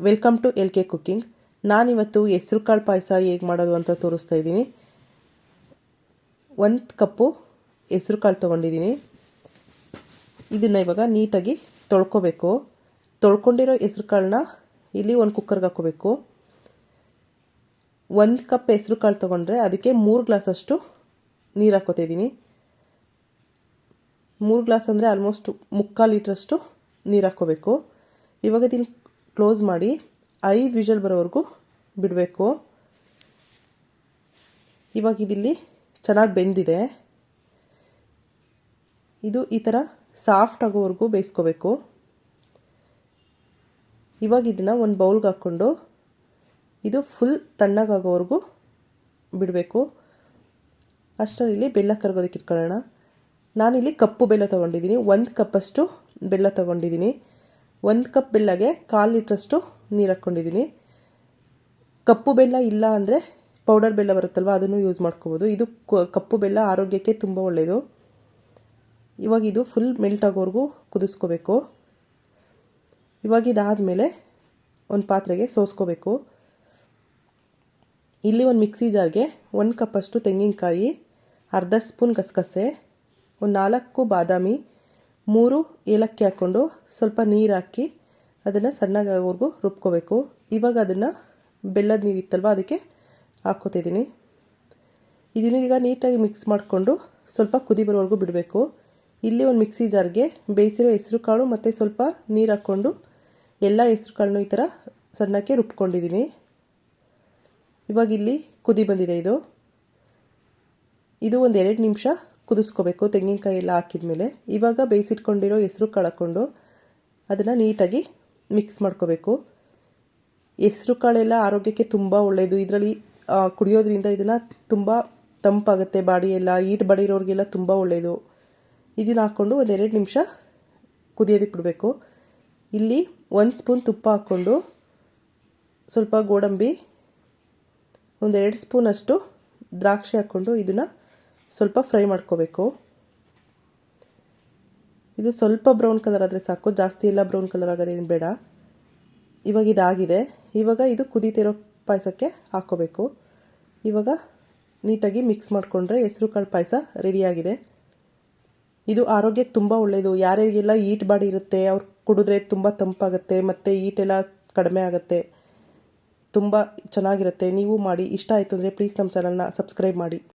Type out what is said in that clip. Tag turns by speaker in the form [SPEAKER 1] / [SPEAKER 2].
[SPEAKER 1] Welcome to LK cooking. ನಾನಿವತ್ತು ಹೆಸರು ಕಾಳು ಪಾಯಸ ಹೇಗೆ ಮಾಡೋದು ಅಂತ ತೋರಿಸ್ತಾ ಇದ್ದೀನಿ. 1 ಕಪ್ಪು ಹೆಸರು ಕಾಳು ತೊಗೊಂಡಿದ್ದೀನಿ. ಇದನ್ನು ಇವಾಗ ನೀಟಾಗಿ ತೊಳ್ಕೊಬೇಕು. ತೊಳ್ಕೊಂಡಿರೋ ಹೆಸರು ಕಾಳನ್ನ ಇಲ್ಲಿ ಒಂದು ಕುಕ್ಕರ್ಗೆ ಹಾಕೋಬೇಕು. 1 ಕಪ್ ಹೆಸರು ಕಾಳು ತೊಗೊಂಡ್ರೆ ಅದಕ್ಕೆ 3 ಗ್ಲಾಸಷ್ಟು ನೀರು ಹಾಕೋತಾ ಇದ್ದೀನಿ. 3 ಗ್ಲಾಸ್ ಅಂದರೆ ಆಲ್ಮೋಸ್ಟ್ 3/4 ಲೀಟ್ರಷ್ಟು ನೀರು ಹಾಕ್ಕೋಬೇಕು. ಇವಾಗ ಇದನ್ನು ಕ್ಲೋಸ್ ಮಾಡಿ 5 ವಿಷಲ್ ಬರೋವರೆಗೂ ಬಿಡಬೇಕು. ಇವಾಗ ಇದಿಲ್ಲಿ ಚೆನ್ನಾಗಿ ಬೆಂದಿದೆ. ಇದು ಈ ಥರ ಸಾಫ್ಟ್ ಆಗೋವರೆಗೂ ಬೇಯಿಸ್ಕೋಬೇಕು. ಇವಾಗ ಇದನ್ನು ಒಂದು ಬೌಲ್ಗೆ ಹಾಕ್ಕೊಂಡು ಇದು ಫುಲ್ ತಣ್ಣಗಾಗೋವರೆಗೂ ಬಿಡಬೇಕು. ಅಷ್ಟರಲ್ಲಿ ಬೆಲ್ಲ ಕರಗೋದಕ್ಕೆ ಇಟ್ಕೊಳ್ಳೋಣ. ನಾನಿಲ್ಲಿ ಕಪ್ಪು ಬೆಲ್ಲ ತೊಗೊಂಡಿದ್ದೀನಿ. 1 ಕಪ್ಪಷ್ಟು ಬೆಲ್ಲ ತೊಗೊಂಡಿದ್ದೀನಿ. 1 ಕಪ್ ಬೆಲ್ಲಗೆ 1/4 ಲೀಟ್ರಷ್ಟು ನೀರು ಹಾಕ್ಕೊಂಡಿದ್ದೀನಿ. ಕಪ್ಪು ಬೆಲ್ಲ ಇಲ್ಲ ಅಂದರೆ ಪೌಡರ್ ಬೆಲ್ಲ ಬರುತ್ತಲ್ವ, ಅದನ್ನು ಯೂಸ್ ಮಾಡ್ಕೋಬೋದು. ಇದು ಕಪ್ಪು ಬೆಲ್ಲ ಆರೋಗ್ಯಕ್ಕೆ ತುಂಬ ಒಳ್ಳೆಯದು. ಇವಾಗ ಇದು ಫುಲ್ ಮೆಲ್ಟ್ ಆಗೋವರೆಗೂ ಕುದಿಸ್ಕೋಬೇಕು. ಇವಾಗ ಇದಾದಮೇಲೆ ಒಂದು ಪಾತ್ರೆಗೆ ಸೋಸ್ಕೋಬೇಕು. ಇಲ್ಲಿ ಒಂದು ಮಿಕ್ಸಿ ಜಾರ್ಗೆ 1 ಕಪ್ಪಷ್ಟು ತೆಂಗಿನಕಾಯಿ, ಅರ್ಧ ಸ್ಪೂನ್ ಗಸಗಸೆ, ಒಂದು 4 ಬಾದಾಮಿ, 3 ಏಲಕ್ಕಿ ಹಾಕ್ಕೊಂಡು ಸ್ವಲ್ಪ ನೀರು ಹಾಕಿ ಅದನ್ನು ಸಣ್ಣಗಾಗೋವರೆಗೂ ರುಬ್ಕೋಬೇಕು. ಇವಾಗ ಅದನ್ನು ಬೆಲ್ಲದ ನೀರು ಇತ್ತಲ್ವ ಅದಕ್ಕೆ ಹಾಕ್ಕೋತಿದ್ದೀನಿ. ಇದನ್ನೀಗ ನೀಟಾಗಿ ಮಿಕ್ಸ್ ಮಾಡಿಕೊಂಡು ಸ್ವಲ್ಪ ಕುದಿ ಬರೋವರೆಗೂ ಬಿಡಬೇಕು. ಇಲ್ಲಿ ಒಂದು ಮಿಕ್ಸಿ ಜಾರ್ಗೆ ಬೇಯಿಸಿರೋ ಹೆಸರು ಕಾಳು ಮತ್ತು ಸ್ವಲ್ಪ ನೀರು ಹಾಕ್ಕೊಂಡು ಎಲ್ಲ ಹೆಸರು ಕಾಳನ್ನು ಈ ಥರ ಸಣ್ಣಕ್ಕೆ ರುಬ್ಕೊಂಡಿದ್ದೀನಿ. ಇವಾಗ ಇಲ್ಲಿ ಕುದಿ ಬಂದಿದೆ. ಇದು ಒಂದು 2 ನಿಮಿಷ ಕುದಿಸ್ಕೋಬೇಕು ತೆಂಗಿನಕಾಯಿ ಎಲ್ಲ ಹಾಕಿದ್ಮೇಲೆ. ಇವಾಗ ಬೇಯಿಸಿಟ್ಕೊಂಡಿರೋ ಹೆಸರು ಕಾಳು ಹಾಕ್ಕೊಂಡು ಅದನ್ನು ನೀಟಾಗಿ ಮಿಕ್ಸ್ ಮಾಡ್ಕೋಬೇಕು. ಹೆಸರು ಕಾಳೆಲ್ಲ ಆರೋಗ್ಯಕ್ಕೆ ತುಂಬ ಒಳ್ಳೆಯದು. ಇದರಲ್ಲಿ ಕುಡಿಯೋದ್ರಿಂದ ಇದನ್ನು ತುಂಬ ತಂಪಾಗುತ್ತೆ. ಬಾಡಿ ಎಲ್ಲ ಹೀಟ್ ಬಾಡಿ ಇರೋರಿಗೆಲ್ಲ ತುಂಬ ಒಳ್ಳೆಯದು. ಇದನ್ನು ಹಾಕ್ಕೊಂಡು ಒಂದು 2 ನಿಮಿಷ ಕುದಿಯೋದಕ್ಕೆ ಬಿಡಬೇಕು. ಇಲ್ಲಿ 1 ಸ್ಪೂನ್ ತುಪ್ಪ ಹಾಕ್ಕೊಂಡು ಸ್ವಲ್ಪ ಗೋಡಂಬಿ, ಒಂದು 2 ಸ್ಪೂನಷ್ಟು ದ್ರಾಕ್ಷಿ ಹಾಕ್ಕೊಂಡು ಇದನ್ನು ಸ್ವಲ್ಪ ಫ್ರೈ ಮಾಡ್ಕೋಬೇಕು. ಇದು ಸ್ವಲ್ಪ ಬ್ರೌನ್ ಕಲರ್ ಆದರೆ ಸಾಕು, ಜಾಸ್ತಿ ಎಲ್ಲ ಬ್ರೌನ್ ಕಲರ್ ಆಗೋದೇನು ಬೇಡ. ಇವಾಗ ಇದಾಗಿದೆ. ಇವಾಗ ಇದು ಕುದೀತಿರೋ ಪಾಯಸಕ್ಕೆ ಹಾಕ್ಕೋಬೇಕು. ಇವಾಗ ನೀಟಾಗಿ ಮಿಕ್ಸ್ ಮಾಡಿಕೊಂಡ್ರೆ ಹೆಸರು ಕಾಳು ಪಾಯಸ ರೆಡಿಯಾಗಿದೆ. ಇದು ಆರೋಗ್ಯಕ್ಕೆ ತುಂಬ ಒಳ್ಳೆಯದು. ಯಾರಿಗೆಲ್ಲ ಹೀಟ್ ಬಾಡಿ ಇರುತ್ತೆ ಅವ್ರು ಕುಡಿದ್ರೆ ತುಂಬ ತಂಪಾಗುತ್ತೆ ಮತ್ತು ಹೀಟೆಲ್ಲ ಕಡಿಮೆ ಆಗುತ್ತೆ. ತುಂಬ ಚೆನ್ನಾಗಿರುತ್ತೆ. ನೀವು ಮಾಡಿ. ಇಷ್ಟ ಆಯಿತು ಅಂದರೆ ಪ್ಲೀಸ್ ನಮ್ಮ ಚಾನಲ್ನ ಸಬ್ಸ್ಕ್ರೈಬ್ ಮಾಡಿ.